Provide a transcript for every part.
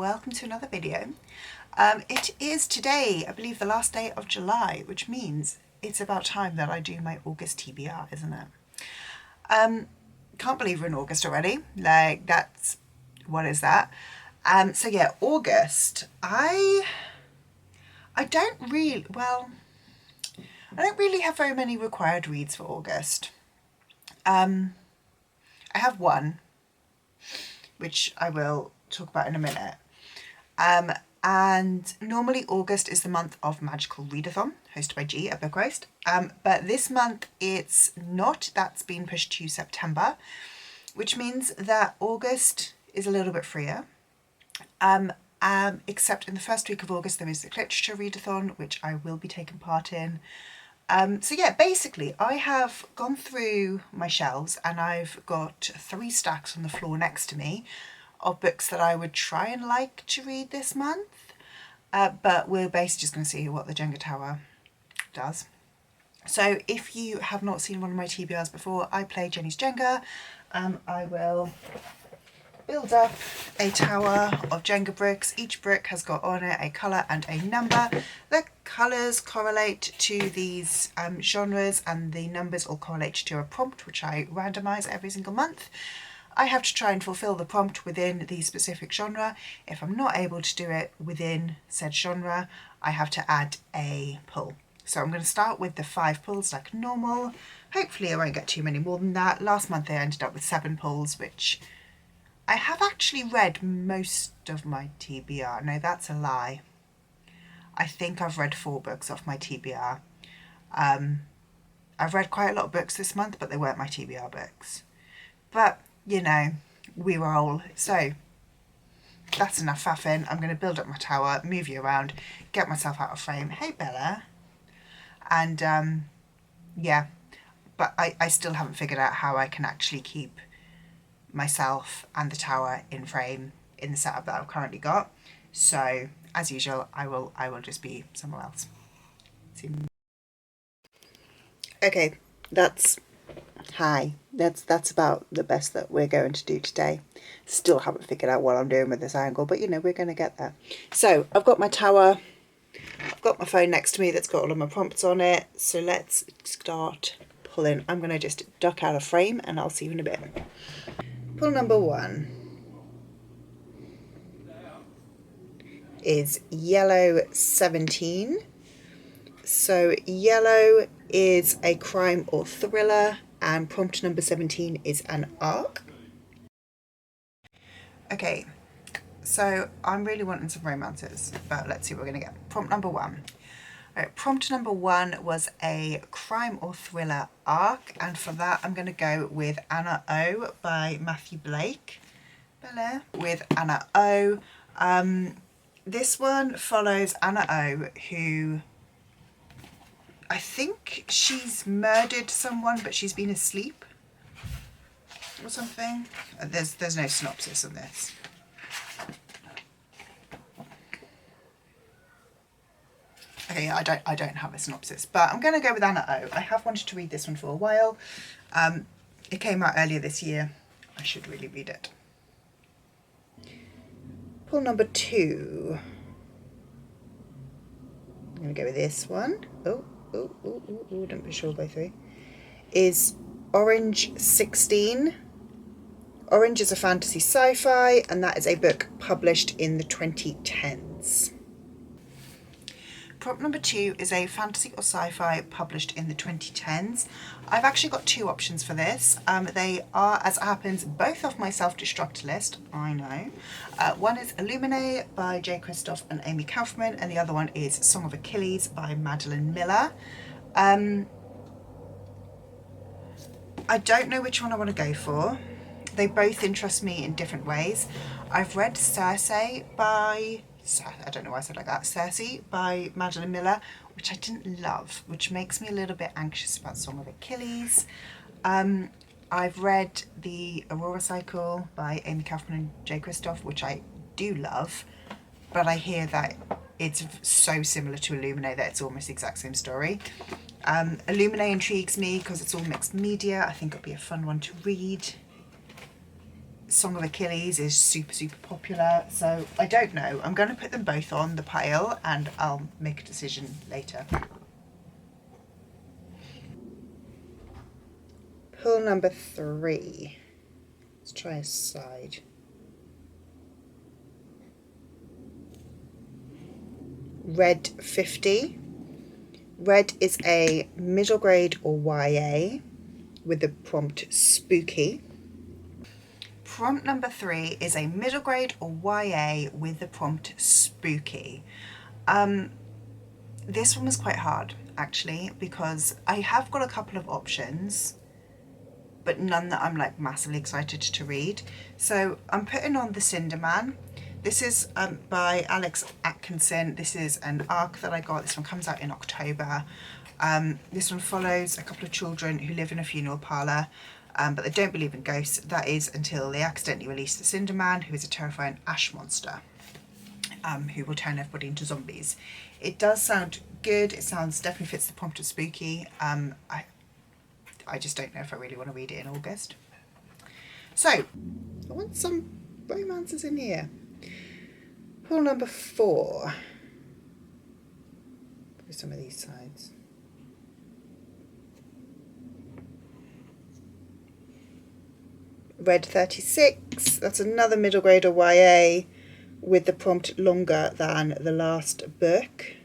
welcome to another video. It is today, I believe, the last day of July, which means it's about time that I do my August TBR, isn't it? Can't believe we're in August already. Like, that's, what is that? So yeah, August, I don't really have very many required reads for August. I have one, which I will talk about in a minute. And normally August is the month of Magical Readathon, hosted by G at Book Roast. But this month it's not. That's been pushed to September, which means that August is a little bit freer. Except in the first week of August there is the Literature Readathon, which I will be taking part in. So yeah, basically I have gone through my shelves and I've got 3 stacks on the floor next to me of books that I would try and like to read this month. But we're basically just going to see what the Jenga Tower does. So if you have not seen one of my TBRs before, I play Jenny's Jenga. I will build up a tower of Jenga bricks. Each brick has got on it a colour and a number. The colours correlate to these genres and the numbers all correlate to a prompt, which I randomise every single month. I have to try and fulfill the prompt within the specific genre. If I'm not able to do it within said genre, I have to add a pull. So I'm going to start with the 5 pulls like normal. Hopefully I won't get too many more than that. Last month I ended up with 7 pulls, which I have actually read most of my TBR. No, that's a lie. I think I've read 4 books off my TBR. I've read quite a lot of books this month, but they weren't my TBR books. But, you know, we roll. So that's enough faffing. I'm going to build up my tower, move you around, get myself out of frame. Hey, Bella. And, yeah, but I still haven't figured out how I can actually keep myself and the tower in frame in the setup that I've currently got. So, as usual, I will just be somewhere else. Okay, that's about the best that we're going to do today. Still haven't figured out what I'm doing with this angle, but you know, we're going to get there. So I've got my tower, I've got my phone next to me that's got all of my prompts on it. So let's start pulling. I'm going to just duck out of frame and I'll see you in a bit. Pull number 1 is Yellow 17. So Yellow is a crime or thriller and prompt number 17 is an arc. Okay, so I'm really wanting some romances, but let's see what we're going to get. Prompt number 1. Right, prompt number 1 was a crime or thriller arc, and for that I'm going to go with Anna O by Matthew Blake. Bella. With Anna O. This one follows Anna O, who I think she's murdered someone, but she's been asleep or something. There's no synopsis on this. Okay, I don't have a synopsis, but I'm going to go with Anna O. I have wanted to read this one for a while. It came out earlier this year. I should really read it. Pull number 2. I'm going to go with this one. Oh, don't push all the way through. Is Orange 16. Orange is a fantasy sci-fi, and that is a book published in the 2010s. Prompt number 2 is a fantasy or sci-fi published in the 2010s. I've actually got 2 options for this. They are, as it happens, both off my self-destruct list, I know. One is Illuminae by J. Christoph and Amy Kaufman, and the other one is Song of Achilles by Madeline Miller. I don't know which one I want to go for. They both interest me in different ways. I've read Circe by... I don't know why I said like that. Circe by Madeline Miller, which I didn't love, which makes me a little bit anxious about Song of Achilles. I've read the Aurora Cycle by Amy Kaufman and J. Christoph, which I do love, but I hear that it's so similar to Illuminae that it's almost the exact same story. Illuminae intrigues me because it's all mixed media. I think it'll be a fun one to read. Song of Achilles is super, super popular. So I don't know. I'm going to put them both on the pile and I'll make a decision later. Pull number 3. Let's try a side. Red 50. Red is a middle grade or YA with the prompt spooky. Prompt number 3 is a middle grade or YA with the prompt spooky. This one was quite hard actually, because I have got a couple of options, but none that I'm like massively excited to read. So I'm putting on The Cinder Man. This is by Alex Atkinson. This is an ARC that I got. This one comes out in October. This one follows a couple of children who live in a funeral parlour, but they don't believe in ghosts. That is until they accidentally release the Cinder Man, who is a terrifying ash monster, who will turn everybody into zombies. It does sound good. It definitely fits the prompt of spooky. I just don't know if I really want to read it in August. So I want some romances in here. Pull number 4. Probably some of these sides. Red 36. That's another middle grade or YA with the prompt longer than the last book.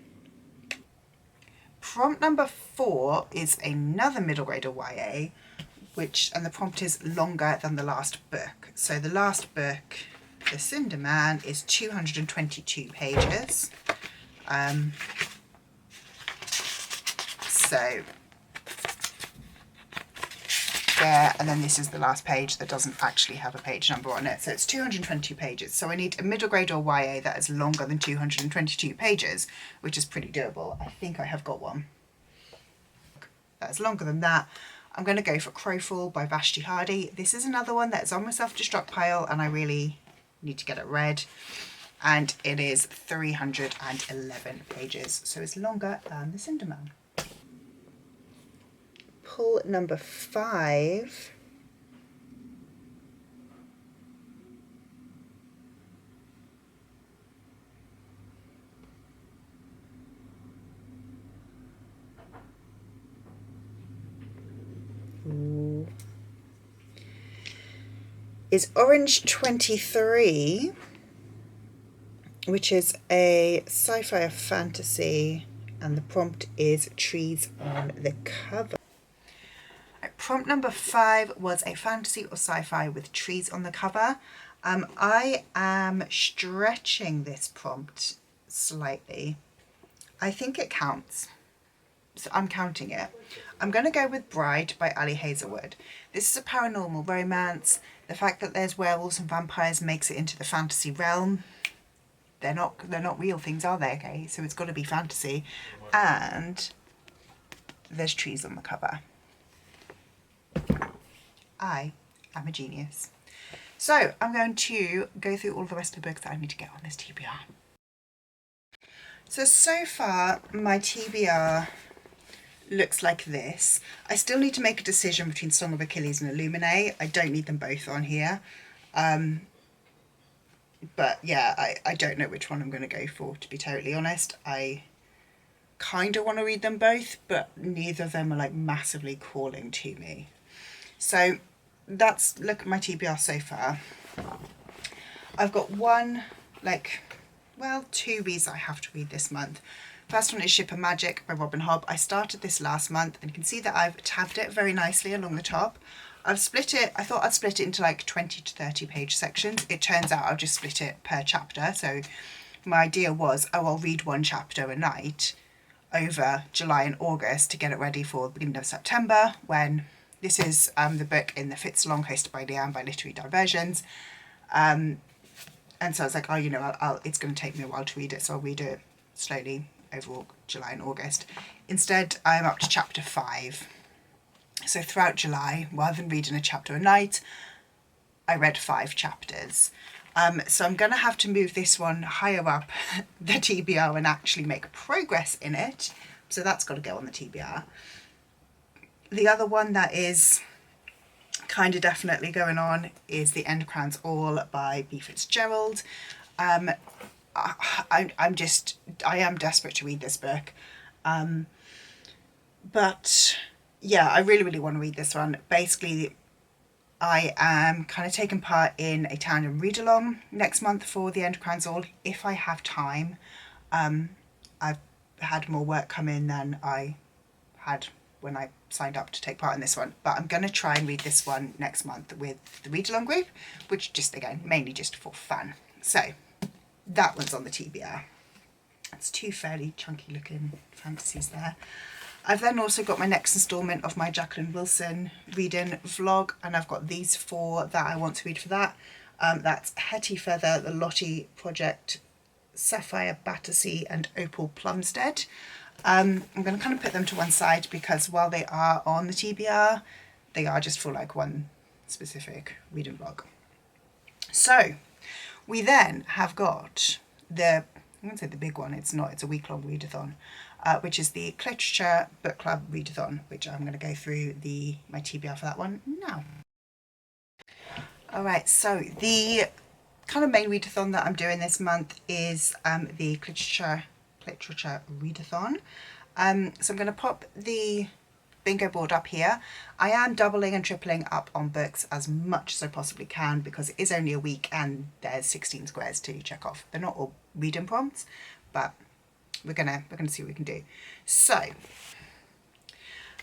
Prompt number 4 is another middle grade or YA, and the prompt is longer than the last book. So the last book, The Cinder Man, is 222 pages. So there, and then this is the last page that doesn't actually have a page number on it. So it's 222 pages. So I need a middle grade or YA that is longer than 222 pages, which is pretty doable. I think I have got one that's longer than that. I'm going to go for Crowfall by Vashti Hardy. This is another one that's on my self-destruct pile and I really need to get it read. And it is 311 pages, so it's longer than The Cinder Man. Pull number 5. Ooh. Is Orange 23, which is a sci-fi fantasy, and the prompt is trees on the cover. Prompt number 5 was a fantasy or sci-fi with trees on the cover. I am stretching this prompt slightly. I think it counts, so I'm counting it. I'm going to go with Bride by Ali Hazelwood. This is a paranormal romance. The fact that there's werewolves and vampires makes it into the fantasy realm. They're not real things, are they? Okay, so it's got to be fantasy, and there's trees on the cover. I am a genius. So I'm going to go through all the rest of the books that I need to get on this TBR. So far my TBR looks like this. I still need to make a decision between Song of Achilles and Illuminate. I don't need them both on here. But yeah, I don't know which one I'm going to go for, to be totally honest. I kind of want to read them both, but neither of them are like massively calling to me. So that's, look at my TBR so far. I've got two reads I have to read this month. First one is Ship of Magic by Robin Hobb. I started this last month and you can see that I've tabbed it very nicely along the top. I've split it, I thought I'd split it into like 20 to 30 page sections. It turns out I've just split it per chapter. So my idea was, I'll read one chapter a night over July and August to get it ready for the beginning of September, when this is the book in the Fitz Along hosted by Leanne by Literary Diversions. And so I was like, it's going to take me a while to read it, so I'll read it slowly over July and August. Instead, I'm up to chapter 5. So throughout July, rather than reading a chapter a night, I read 5 chapters. So I'm going to have to move this one higher up the TBR and actually make progress in it. So that's got to go on the TBR. The other one that is kind of definitely going on is The End Crowns All by B. Fitzgerald. I am desperate to read this book. But yeah, I really want to read this one. Basically, I am kind of taking part in a tandem read along next month for The End Crowns All if I have time. I've had more work come in than I had when I signed up to take part in this one, but I'm going to try and read this one next month with the read along group, which just again mainly just for fun. So that one's on the TBR. That's two fairly chunky looking fantasies there. I've then also got my next instalment of my Jacqueline Wilson reading vlog, and I've got these four that I want to read for that. That's Hetty Feather, The Lottie Project, Sapphire Battersea and Opal Plumstead. I'm going to kind of put them to one side because while they are on the TBR, they are just for like one specific reading vlog. So we then have got I'm going to say the big one, it's not, it's a week-long readathon, which is the Literature Book Club readathon, which I'm going to go through my TBR for that one now. Alright, so the kind of main readathon that I'm doing this month is the literature readathon. So I'm going to pop the bingo board up here. I am doubling and tripling up on books as much as I possibly can because it is only a week and there's 16 squares to check off. They're not all reading prompts, but we're gonna see what we can do. So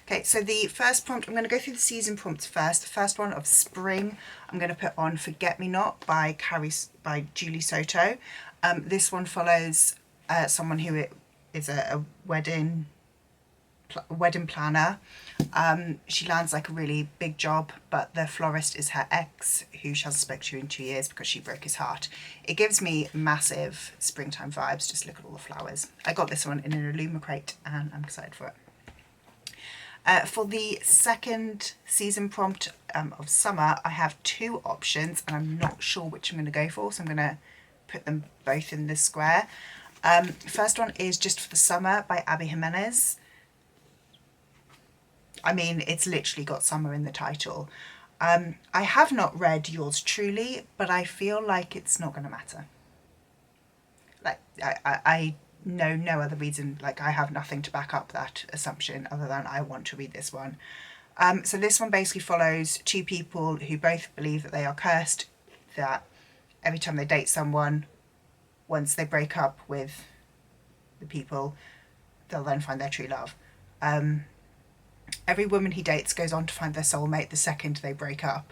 okay, so the first prompt, I'm going to go through the season prompts first. The first one of spring, I'm going to put on Forget Me Not by Julie Soto. This one follows someone who is a wedding planner. She lands like a really big job, but the florist is her ex, who she hasn't spoken to in 2 years because she broke his heart. It gives me massive springtime vibes. Just look at all the flowers. I got this one in an Illuma crate and I'm excited for it. For the second season prompt of summer, I have two options and I'm not sure which I'm going to go for, so I'm going to put them both in this square. First one is Just for the Summer by Abby Jimenez. I mean, it's literally got summer in the title. I have not read Yours Truly, but I feel like it's not going to matter. Like, I know no other reason, like I have nothing to back up that assumption other than I want to read this one. So this one basically follows two people who both believe that they are cursed, that every time they date someone, once they break up with the people, they'll then find their true love. Every woman he dates goes on to find their soulmate the second they break up.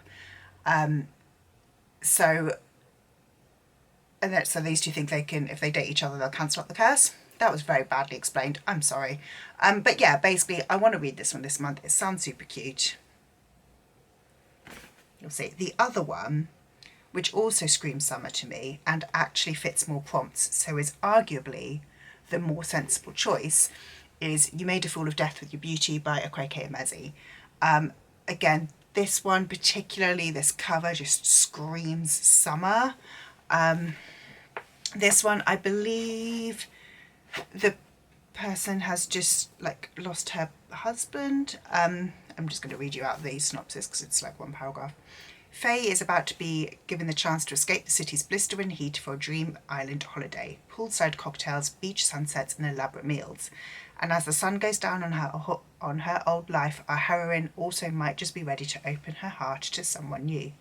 So these two think they can, if they date each other, they'll cancel out the curse. That was very badly explained. I'm sorry. But yeah, basically, I want to read this one this month. It sounds super cute. You'll see. The other one, which also screams summer to me and actually fits more prompts, so is arguably the more sensible choice, is You Made a Fool of Death with Your Beauty by Akwaeke Emezi. Again, this one particularly, this cover just screams summer. This one, I believe the person has just like lost her husband. I'm just going to read you out the synopsis because it's like one paragraph. Faye is about to be given the chance to escape the city's blistering heat for a dream island holiday. Poolside cocktails, beach sunsets and elaborate meals. And as the sun goes down on her old life, our heroine also might just be ready to open her heart to someone new.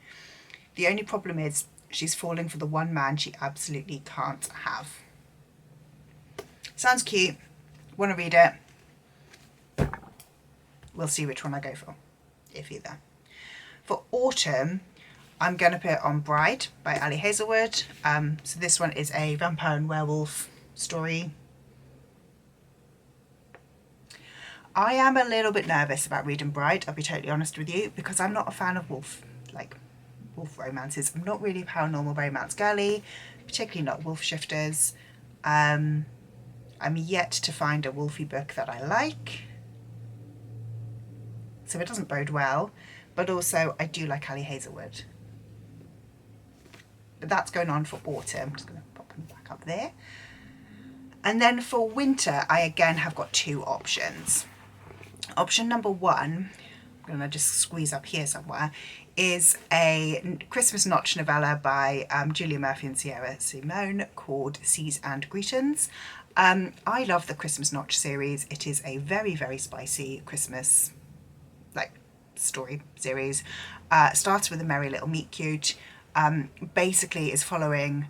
The only problem is she's falling for the one man she absolutely can't have. Sounds cute. Want to read it? We'll see which one I go for, if either. For autumn, I'm going to put on Bride by Ali Hazelwood. So this one is a vampire and werewolf story. I am a little bit nervous about reading Bride, I'll be totally honest with you, because I'm not a fan of wolf romances. I'm not really a paranormal romance girly, particularly not wolf shifters. I'm yet to find a wolfy book that I like, so it doesn't bode well, but also I do like Ali Hazelwood. But that's going on for autumn. I'm just going to pop them back up there. And then for winter, I again have got two options. Option number one, I'm and I just squeeze up here somewhere, is a Christmas notch novella by Julia Murphy and Sierra Simone called Seas and Greetings. I love the Christmas Notch series. It is a very, very spicy Christmas like story series. Starts with a merry little meet cute. Basically is following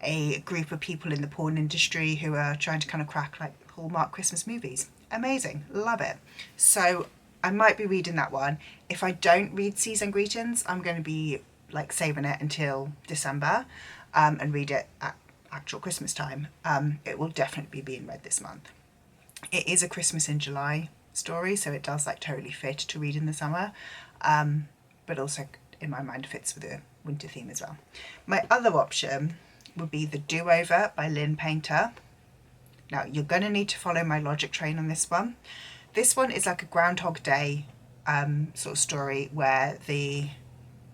a group of people in the porn industry who are trying to kind of crack like Hallmark Christmas movies. Amazing, love it. So I might be reading that one. If I don't read Seas and Greetings, I'm going to be like saving it until December and read it at actual Christmas time. It will definitely be being read this month. It is a Christmas in July story, so it does like totally fit to read in the summer, but also in my mind fits with the winter theme as well. My other option would be The Do-Over by Lynn Painter. Now you're going to need to follow my logic train on this one. This one is like a Groundhog Day sort of story where the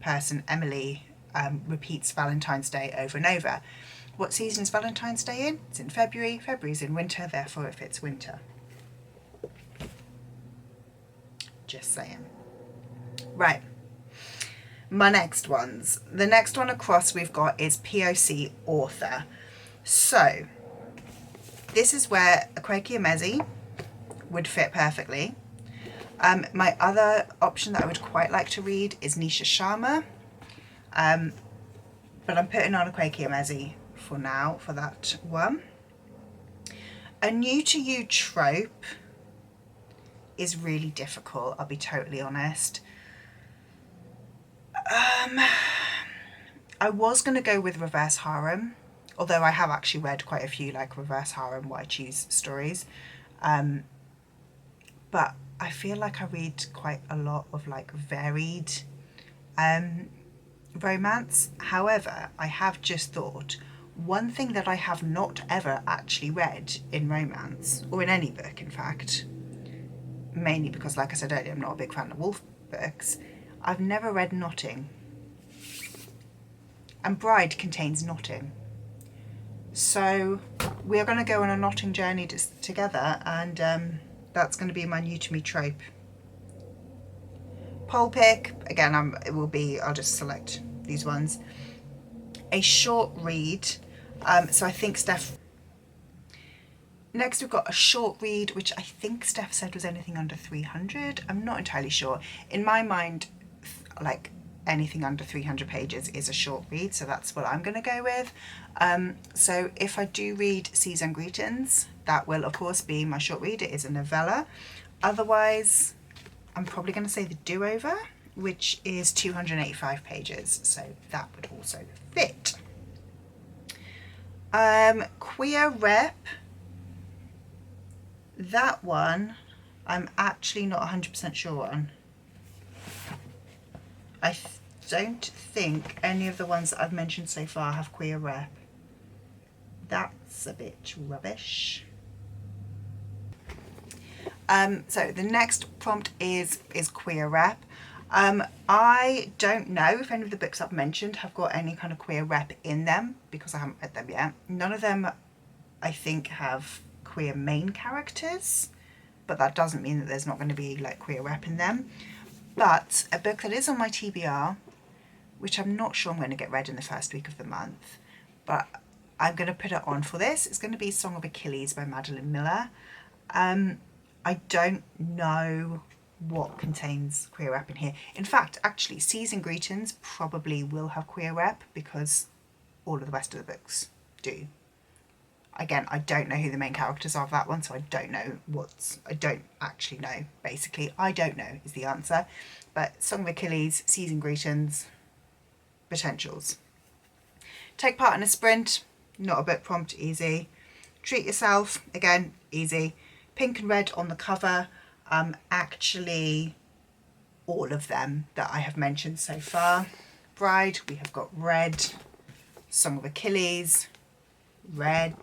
person, Emily, repeats Valentine's Day over and over. What season is Valentine's Day in? It's in February. February's in winter, therefore it fits winter. Just saying. Right. My next ones. The next one across we've got is POC author. So this is where Akwaeke Emezi would fit perfectly. My other option that I would quite like to read is Nisha Sharma. But I'm putting on Akwaeke Emezi for now for that one. A new to you trope is really difficult, I'll be totally honest. I was going to go with reverse harem, although I have actually read quite a few like reverse harem what I choose stories, but I feel like I read quite a lot of like varied romance. However, I have just thought one thing that I have not ever actually read in romance, or in any book in fact, mainly because like I said earlier I'm not a big fan of wolf books, I've never read Knotting. And Bride contains knotting. So we're going to go on a knotting journey together, and that's going to be my new to me trope. Poll pick, again, I'll just select these ones. A short read, so I think Steph... Next we've got a short read, which I think Steph said was anything under 300. I'm not entirely sure. In my mind, like anything under 300 pages is a short read, so that's what I'm going to go with. So if I do read Seas and Greetings, that will of course be my short read. It is a novella. Otherwise, I'm probably going to say The Do-Over, which is 285 pages, so that would also fit. Queer Rep, that one I'm actually not 100% sure on. I don't think any of the ones that I've mentioned so far have queer rep. That's a bit rubbish. So the next prompt is queer rep. I don't know if any of the books I've mentioned have got any kind of queer rep in them because I haven't read them yet. None of them I think have queer main characters, but that doesn't mean that there's not going to be like queer rep in them. But a book that is on my TBR, which I'm not sure I'm going to get read in the first week of the month, but I'm going to put it on for this. It's going to be Song of Achilles by Madeline Miller. I don't know what contains queer rep in here. In fact, actually, Seas and Greetings probably will have queer rep because all of the rest of the books do. Again, I don't know who the main characters are of that one, so I don't know I don't actually know, basically. I don't know is the answer. But Song of Achilles, Seas and Greetings, potentials. Take part in a sprint, not a book prompt, easy. Treat yourself, again, easy. Pink and red on the cover, actually all of them that I have mentioned so far. Bride, we have got red. Song of Achilles, red.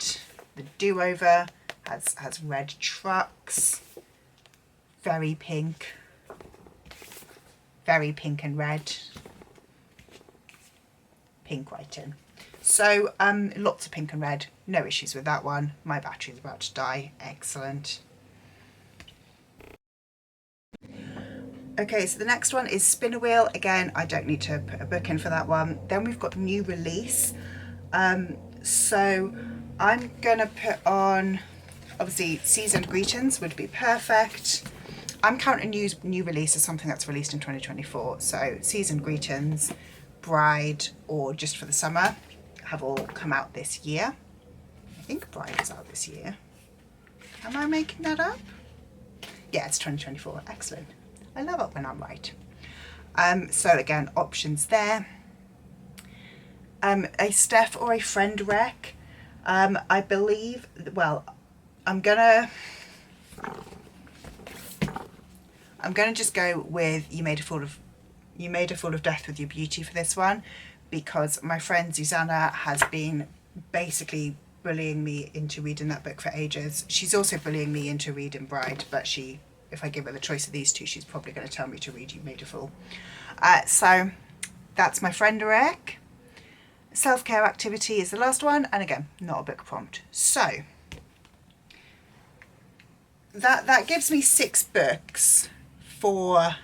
The Do-Over has red trucks, very pink and red, pink writing. So lots of pink and red, no issues with that one. My battery's about to die, excellent. Okay, so the next one is Spinner Wheel. Again, I don't need to put a book in for that one. Then we've got New Release. So I'm gonna put on, obviously, Seasoned Greetings would be perfect. I'm counting new release as something that's released in 2024. So Seasoned Greetings, Bride, or Just for the Summer have all come out this year. I think Bride is out this year. Am I making that up? Yeah, it's 2024. Excellent. I love it when I'm right. So again, options there. A Steph or a Friend rec. I believe, well, I'm gonna just go with You Made a Fool of Death with Your Beauty for this one, because my friend Susanna has been basically bullying me into reading that book for ages. She's also bullying me into reading Bride, but if I give her the choice of these two, she's probably going to tell me to read You Made a Fool. So that's my friend rec. Self-care activity is the last one, and again, not a book prompt. So that gives me 6 books for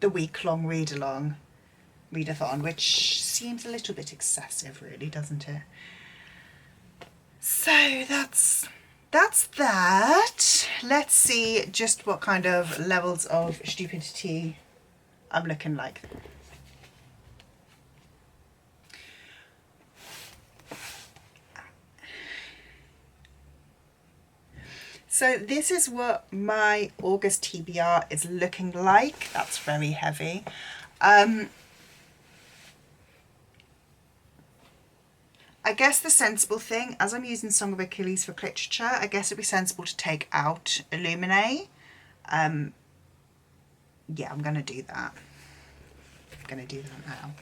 the week-long readathon, which seems a little bit excessive, really, doesn't it? So that's that. Let's see just what kind of levels of stupidity I'm looking like. So this is what my August TBR is looking like. That's very heavy. I guess the sensible thing, as I'm using Song of Achilles for literature, I guess it'd be sensible to take out Illuminate. Yeah, I'm going to do that. I'm going to do that now.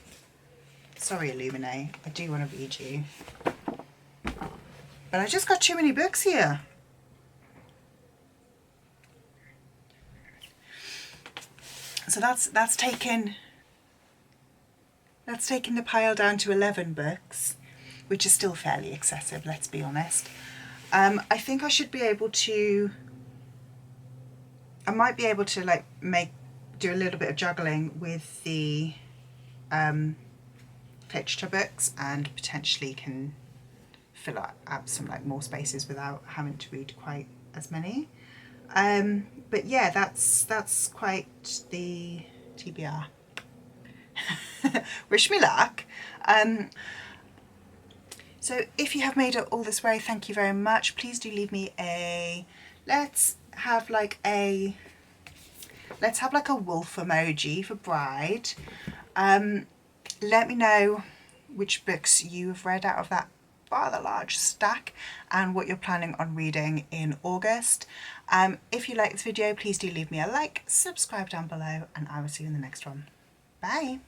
Sorry, Illuminate. I do want to read you. But I just got too many books here. So that's taken the pile down to 11 books, which is still fairly excessive, let's be honest. I think I should be able to, I might be able to like do a little bit of juggling with the literature books, and potentially can fill up some like more spaces without having to read quite as many. But yeah, that's quite the TBR. Wish me luck. So if you have made it all this way, thank you very much. Please do leave me let's have like a wolf emoji for Bride. Let me know which books you have read out of that rather large stack and what you're planning on reading in August. If you like this video, please do leave me a like, subscribe down below, and I will see you in the next one. Bye.